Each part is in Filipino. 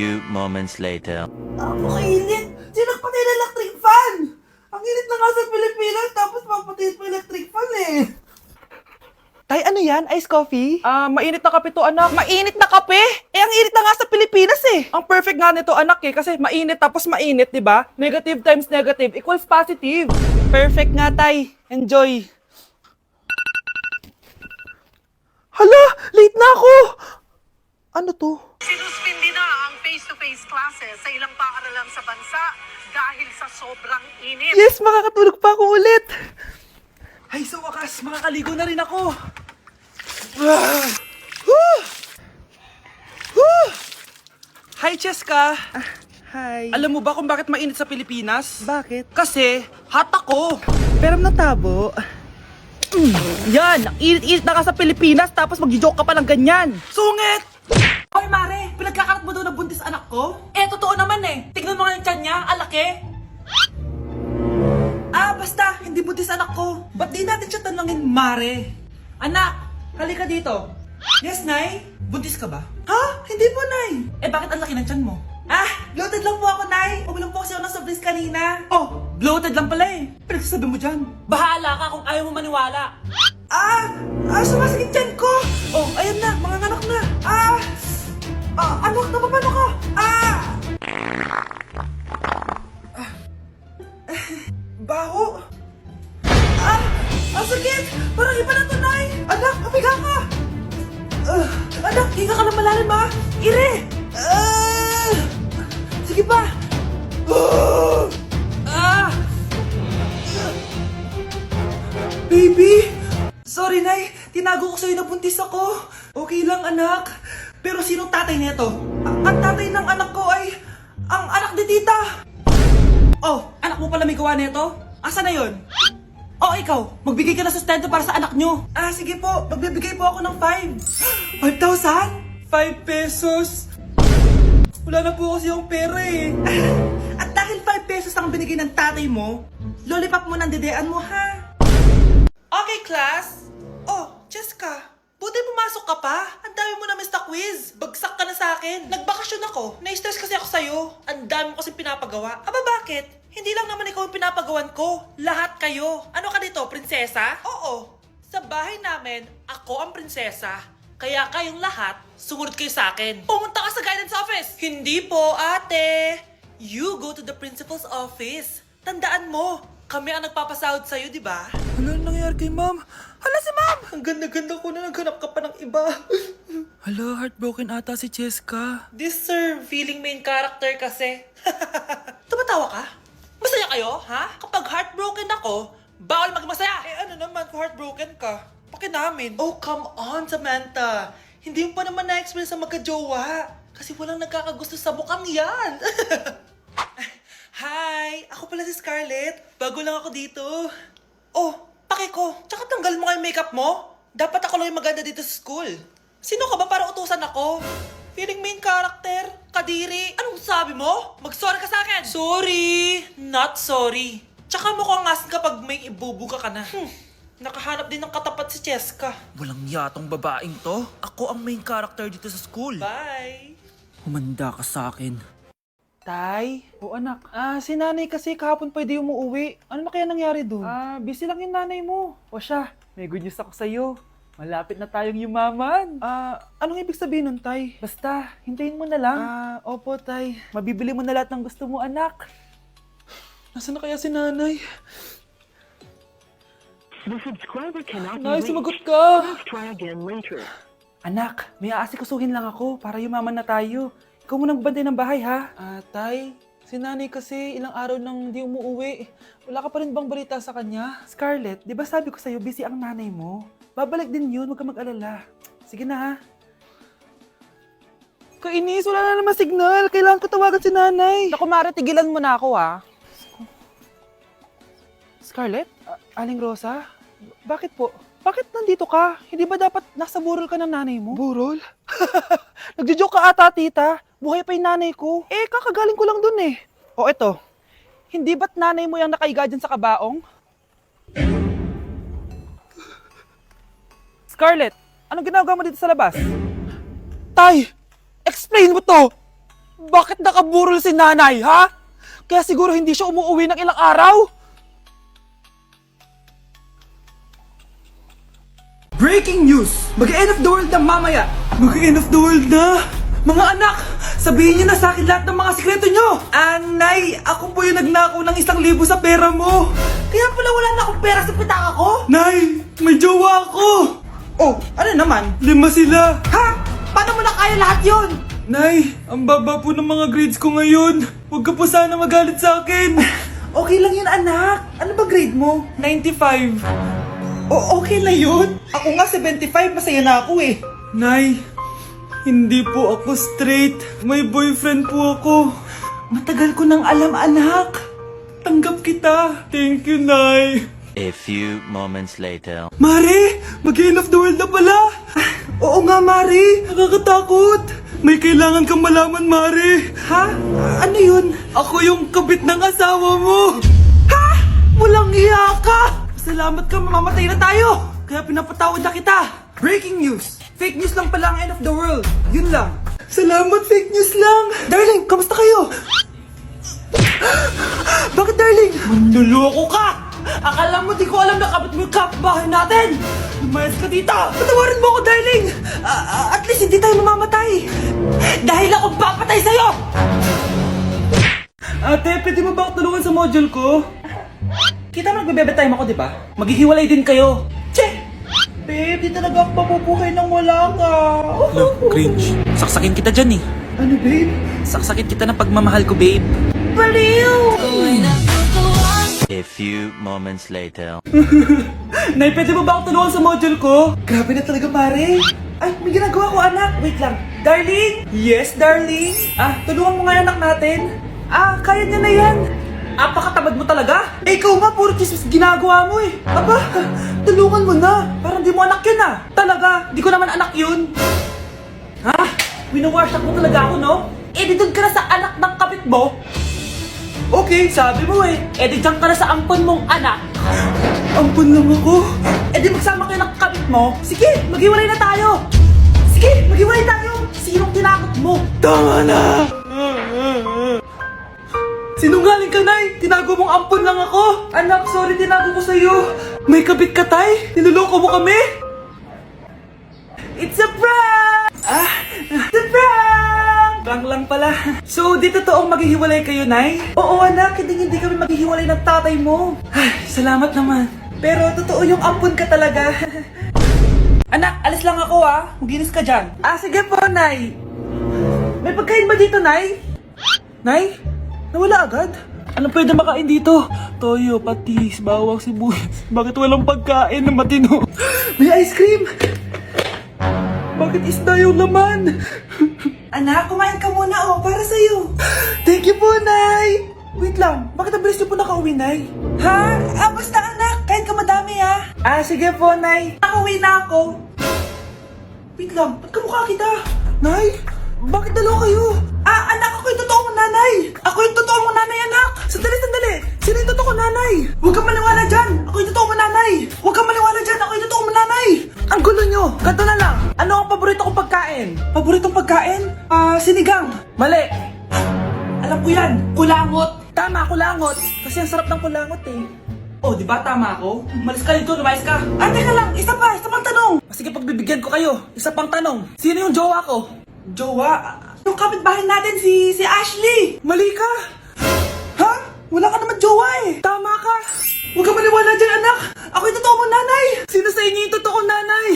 Few moments later. Napakainit! Sinagpatay na electric fan! Ang init na nga sa Pilipinas, tapos papatay pa electric fan eh! Tay, ano yan? Ice coffee? Mainit na kape to, anak. Mainit na kape? Eh, ang init na nga sa Pilipinas eh. Ang perfect nga nito, anak eh. Kasi mainit tapos mainit, di ba? Negative times negative equals positive. Perfect nga, Tay. Enjoy. Hala, late na ako! Ano to? Sinuspindi na ang face-to-face classes sa ilang paaralan sa bansa dahil sa sobrang init. Yes, makakatulog pa ako ulit. Ay, sa wakas, makakaligo na rin ako. Ah! Whew! Whew! Hi, Cheska. Hi. Alam mo ba kung bakit mainit sa Pilipinas? Bakit? Kasi, hot ako. Pero natabo. Yan, ang init-init na ka sa Pilipinas tapos mag-joke ka pa ng ganyan. Sungit! Hoy, Mare, pinagkakarat mo daw na buntis anak ko? Eh, totoo naman eh. Tignan mo nga yung tiyan niya, alaki. Basta, hindi buntis anak ko. Ba't di natin siya tanungin, Mare? Anak, halika dito. Yes, Nay? Buntis ka ba? Ha? Hindi po, Nay. Eh, bakit ang laki ng tiyan mo? Bloated lang po ako, Nay. Uminom po kasi ako ng soft drinks kanina. Oh, bloated lang pala eh. Pinagsasabi mo dyan. Bahala ka kung ayaw mo maniwala. Sumasakit tiyan ko. Oh, ayan na, mga anak na. Anak, napapano ka? Baho. Ang sakit. Parang iba na to, Nay. Anak, pabiga ka. Anak, higa ka lang malalim, ha? Ire. Sige pa. Baby! Sorry, Nay. Tinago ko sa'yo na buntis ako. Okay lang, anak. Pero sinong tatay nito? Ang tatay ng anak ko ay ang anak ni tita. Oh, anak mo pala may gawa nito? Asa na yon? Oh, ikaw, magbigay ka na sustento para sa anak nyo. Sige po. Magbibigay po ako ng 5. 5,000? 5 pesos? Wala na po kasi yung pera eh. At dahil 5 pesos ang binigay ng tatay mo, lollipop mo ng dedean mo, ha? Okay, class. Oh, Cheska, buti pumasok ka pa. Ang dami mo na miss na quiz. Bagsak ka na sa akin. Nagbakasyon ako. Na-stress kasi ako sa'yo. Ang dami mo kasi pinapagawa. Bakit? Hindi lang naman ikaw yung pinapagawan ko. Lahat kayo. Ano ka dito, prinsesa? Oo. Sa bahay namin, ako ang prinsesa. Kaya kayong lahat, sumunod kayo sa akin. Pumunta ka sa guidance office. Hindi po, ate. You go to the principal's office. Tandaan mo, kami ang nagpapasahod sa'yo, di ba? Ano nangyayari kay ma'am? Hala si ma'am! Ang ganda-ganda ko na naghanap ka pa ng iba. Hala, heartbroken ata si Cheska. This sir, feeling main character kasi. Tumatawa ka? Masaya kayo, ha? Kapag heartbroken ako, bawal magmasaya. Eh ano naman kung heartbroken ka? Pakinamin. Oh, come on, Samantha. Hindi mo pa naman na-experience sa magka-jowa. Kasi walang nagkakagusto sa mukhang yan. Hi! Ako pala si Scarlett. Bago lang ako dito. Oh, pake ko. Tsaka tanggal mo nga yung makeup mo. Dapat ako lang yung maganda dito sa school. Sino ka ba para utusan ako? Feeling main character? Kadiri? Anong sabi mo? Mag-sorry ka sa akin. Sorry! Not sorry. Tsaka mukhang asin kapag may ibubuga ka na. Nakahanap din ng katapat si Cheska. Walang yatong babaeng to. Ako ang main character dito sa school. Bye! Humanda ka sa akin. Tay? O anak. Si nanay kasi kahapon pwede umuwi. Ano na kaya nangyari doon? Busy lang yung nanay mo. O siya, may good news ako sa'yo. Malapit na tayong yumaman. Anong ibig sabihin nun, Tay? Basta, hintayin mo na lang. Opo, Tay. Mabibili mo na lahat ng gusto mo, anak. Nasaan na kaya si nanay? The subscriber cannot Nay, be sumagot reached. ka! Please try again later. Anak, may aasikusuhin lang ako para yumaman na tayo. Ikaw mo nang bantay ng bahay, ha? Tay, si nanay kasi ilang araw nang di umuwi. Wala ka pa rin bang balita sa kanya? Scarlett, di ba sabi ko sa'yo, busy ang nanay mo? Babalik din yun, huwag ka mag-alala. Sige na, ha? Kainis, wala na naman signal. Kailangan ko tawagan si nanay. Naku, Mare, tigilan mo na ako, ha? Scarlett? Aling Rosa? Bakit po? Bakit nandito ka? Hindi ba dapat nasa burol ka ng nanay mo? Burol? Nagjo-joke ka ata, tita. Buhay pa yung nanay ko. Eh, kakagaling ko lang dun eh. O eto, hindi ba't nanay mo yung nakaiga dyan sa kabaong? Scarlett, anong ginagawa mo dito sa labas? Tay, explain mo to! Bakit nakaburol si nanay, ha? Kaya siguro hindi siya umuwi ng ilang araw? Breaking news! Mag-end of the world na mamaya! Mag-end of the world na! Mga anak! Sabihin niyo na sa akin lahat ng mga sikreto niyo! Nay, ako po yung nagnakaw ng 1,000 sa pera mo! Kaya pala wala na akong pera sa pitaka ko? Nay, may jowa ako! Oh, ano naman? 5 sila! Ha? Paano mo na kaya lahat yon? Nay, ang baba po ng mga grades ko ngayon. Huwag ka po sana magalit sa akin. Okay lang yun, anak. Ano ba grade mo? 95. Okay na yun. Ako nga 75, masaya na ako eh. Nay, hindi po ako straight. May boyfriend po ako. Matagal ko nang alam, anak. Tanggap kita. Thank you, Nay. A few moments later. Mari, mag-end of the world na pala. Oo nga, Mari. Nakakatakot. May kailangan kang malaman, Mari. Ha? Ano yun? Ako yung kabit ng asawa mo. Ha? Walang iya ka. Salamat ka, mamamatay na tayo. Kaya pinapatawad na kita. Breaking news. Fake news lang pala ang end of the world. Yun lang. Salamat, fake news lang. Darling, kamusta kayo? Bakit, darling? Manluloko ka. Akala mo di ko alam na kabit mo yung kapbahay natin. Lumayas ka dito. Patawarin mo ako, darling. At least hindi tayo mamamatay. Dahil akong papatay sa'yo. Ate, pwede mo ba ako tulungan sa module ko? Kita mo nagbebebe time ako, di ba? Maghihiwalay din kayo. Che! Babe, di talaga ako mapupuhay nang wala ka. Cringe. Saksakin kita dyan eh. Ano, babe? Saksakin kita ng pagmamahal ko, babe. Baliw! A few moments later. Nay, pwede mo ba ako tulungan sa module ko? Grabe na talaga, pare. Ay, may ginagawa ko, anak. Wait lang. Darling? Yes, darling? Tulungan mo nga yung anak natin. Kaya niya na yan. Apakatamad mo talaga. Ikaw nga, puro chismis ginagawa mo eh. Aba, tulungan mo na. Parang di mo anak yun Talaga, di ko naman anak yun. Ha? Winawash up mo talaga ako, no? Di doon ka na sa anak ng kapit mo. Okay, sabi mo eh. Di dyan ka na sa ampon mong anak. Ampon lang ako? Di magsama kayo ng kapit mo. Sige, maghiwalay na tayo. Sige, maghiwalay tayo. Sinong tinakot mo? Tama na! Sinungaling ka, Nay! Tinago mong ampon lang ako! Anak, sorry, tinago ko sa'yo! May kabit ka, Tay? Niloloko mo kami? It's a prank! It's a prank! Prank lang pala. So, di totoong maghihiwalay kayo, Nay? Oo, anak, hindi kami maghihiwalay ng tatay mo. Ay, salamat naman. Pero totoo yung ampon ka talaga. Anak, alis lang ako Maginis ka dyan. Sige po, Nay. May pagkain ba dito, Nay? Nay? Nawala agad? Ano pwede makain dito? Toyo, patis, bawang, sibuyas. Bakit walang pagkain na matino? May ice cream! Bakit isda yung laman? Anak, kumain ka muna para sa'yo. Thank you po, Nay! Wait lang, bakit ang bilis niyo po nakauwi, Nay? Ha? Basta anak, kain ka madami sige po, Nay. Nakauwi na ako. Wait lang, ba't kamukha kita? Nay, bakit dalawa kayo? Anak, ako yung totoo mong nanay! Ako yung totoo mong nanay, anak! Sandali! Sino yung totoo mong nanay? Huwag kang maniwala dyan! Ako yung totoo mong nanay! Huwag kang maniwala dyan! Ako yung totoo mong nanay! Ang gulo nyo! Ganto na lang! Ano ang paborito kong pagkain? Paboritong pagkain? Sinigang! Mali! Alam ko yan! Kulangot! Tama, kulangot! Kasi ang sarap ng kulangot eh. Oh, di ba tama ako? Malis ka dito, lumayas ka! Teka lang! Isa pang tanong! Sige, pagbibigyan ko kayo. Isa pang tanong. Sino yung jowa ko? Jowa? Yung kapitbahay natin, si Ashley! Mali ka! Ha? Wala ka naman jowa eh! Tama ka! Huwag ka maniwala dyan, anak! Ako yung totoo mong nanay! Sino sa inyo yung totoong nanay?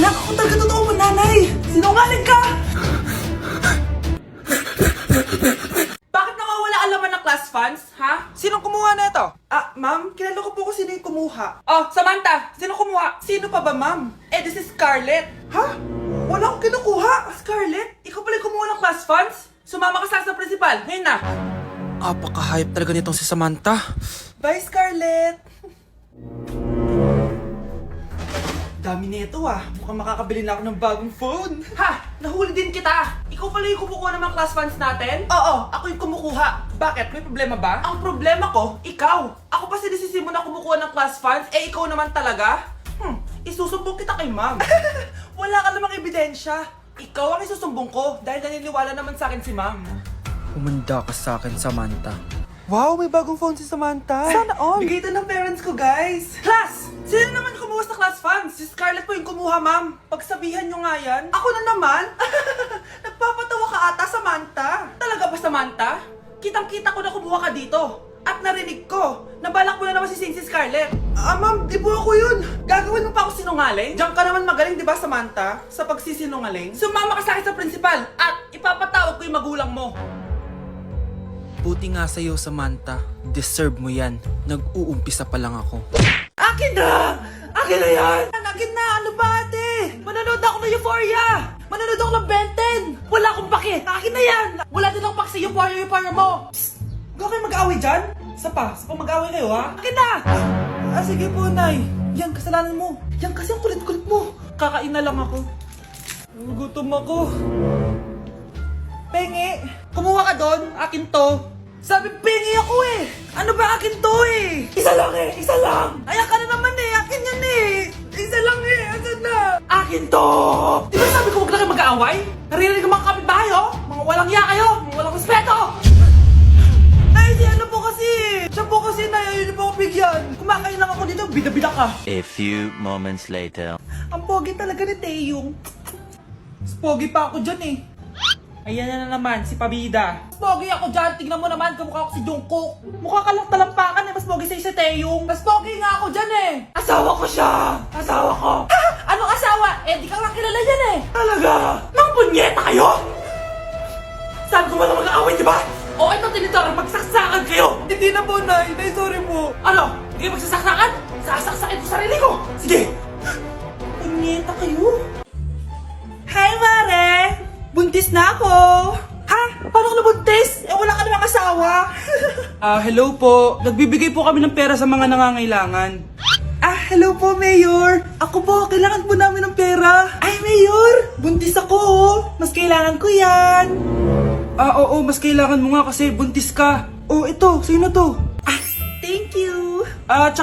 Anak, ako talaga totoo mong nanay! Sinungaling ka! Bakit nakawala ang laman ng class funds, ha? Sinong kumuha na ito? Ma'am, kilala ko po kung sino yung kumuha. Samantha, sino kumuha? Sino pa ba, ma'am? This is Scarlett. Ha? Wala akong kinukuha. Scarlett, ikaw pala yung kumuha ng class funds? Sumama ka sa principal, ngayon na. Apaka-hype talaga nitong si Samantha. Bye, Scarlett! Dami na ito Mukhang makakabili na ako ng bagong phone. Ha! Nahuli din kita! Ikaw pala yung kumukuha ng mga class funds natin? Oo, ako yung kumukuha. Bakit? May problema ba? Ang problema ko, ikaw! Ako pa sinisisi mo na kumukuha ng class funds, ikaw naman talaga? Isusumbong kita kay ma'am. Wala ka namang ebidensya. Ikaw ang isusumbong ko dahil naniniwala naman sa akin si ma'am. Umanda ka sa akin, Samantha. Wow, may bagong phone si Samantha. Sana all. Bigay ito ng parents ko, guys. Class! Sino naman kumuha sa class funds? Si Scarlett po yung kumuha, ma'am. Pagsabihan nyo nga yan. Ako na naman? Nagpapatawa ka ata, Samantha. Talaga ba, Samantha? Kitang-kita ko na kumuha ka dito. At narinig ko, nabalak mo na naman si Scarlett. Ma'am, di po ako yun. Gagawin mo pa ako sinungaling? Diyan ka naman magaling, di ba, Samantha? Sa pagsisinungaling? Sumama ka sa akin sa principal at ipapatawag ko yung magulang mo. Buti nga sa'yo, Samantha. Deserve mo yan. Nag-uumpisa pa lang ako. Akin na! Akin na yan! Akin na! Ano ba, ate? Manonood ako ng Euphoria! Manonood ako ng Ben 10! Wala akong pake! Akin na yan! Wala din akong pake sa Euphoria mo! Psst! Huwag kayo mag-away dyan? Sa pa mag-away kayo, ha? Akin na! Sige po, Nay. Yan, kasalanan mo. Yan kasi ang kulit-kulit mo. Kakain na lang ako. Gutom ako. Pengi! Kumuha ka doon! Akin to! Sabi, pengi ako eh! Ano ba akin to eh? Isa lang eh! Isa lang! Ayan ka na naman eh! Akin yan eh! Isa lang eh! Asan na? Akin to! Di ba sabi ko huwag na kayo mag-aaway? Naririnig ang mga kapitbahay oh! Mga walang iya kayo! Mga walang respeto! Ay, si ano po kasi! Siya po kasi na yun po ako bigyan! Kumakain lang ako dito, bida-bida ka! A few moments later. Ang pogi talaga ni Taeyong. Mas pogi pa ako dyan eh. Ayan na naman, si Pabida. Mas pogi ako dyan, tignan mo naman, kamukha ako si Jungkook. Mukha ka lang talampakan eh, mas pogi sa'yo si Taeyong. Mas pogi nga ako dyan eh. Asawa ko siya! Asawa ko! Ha? Anong asawa? Eh, di ka lang kilala yan eh. Talaga? Mga punyeta kayo? Saan ko ba na mag-aaway, di ba? O ito, tinitora, magsaksakan kayo! Hindi na po, Nay. Nay, sorry po. Ano? Hindi magsasaksakan? Sasaksakin ko sarili ko! Sige! Punyeta kayo? Hi, Mare! Buntis na ako! Ha? Paano ka nabuntis? Eh, wala ka namang asawa. Hello po. Nagbibigay po kami ng pera sa mga nangangailangan. Hello po, Mayor. Ako po, kailangan po namin ng pera. Ay, Mayor! Buntis ako, oh. Mas kailangan ko yan. Oo, mas kailangan mo nga kasi buntis ka. Oh, ito. Sino to? Thank you. Tsaka